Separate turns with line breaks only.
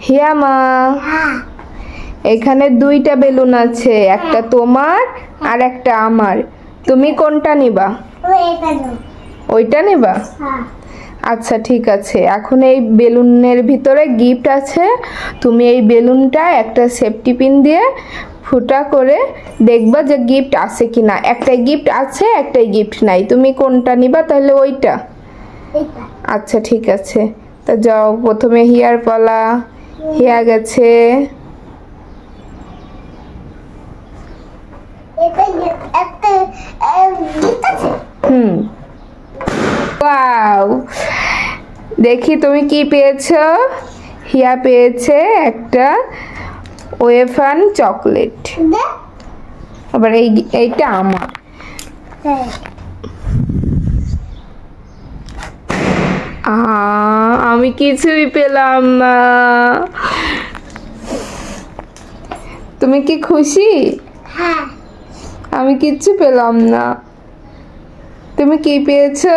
হিয়া মা, এখানে দুইটা বেলুন আছে, একটা তোমার আর একটা আমার। তুমি কোনটা নিবা? ওইটা নিবা? আচ্ছা ঠিক আছে। এখন এই বেলুনের ভিতরে গিফট আছে, তুমি এই বেলুনটা একটা সেফটি পিন দিয়ে ফুটা করে দেখবা যে গিফট আছে কিনা। একটাই গিফট আছে, একটাই গিফট নাই। তুমি কোনটা নিবা তাহলে? ওইটা। আচ্ছা ঠিক আছে, তা যাও, প্রথমে হিয়ার পালা। হিয়া গেছে। ওয়াও, দেখি তুমি কি পেয়েছো। হিয়া পেয়েছে একটা ওয়েফার চকলেট। আবার এইটা আমার। আমি কিছুই পেলাম না। তুমি কি খুশি? আমি কিচ্ছু পেলাম না। তুমি কি পেয়েছো?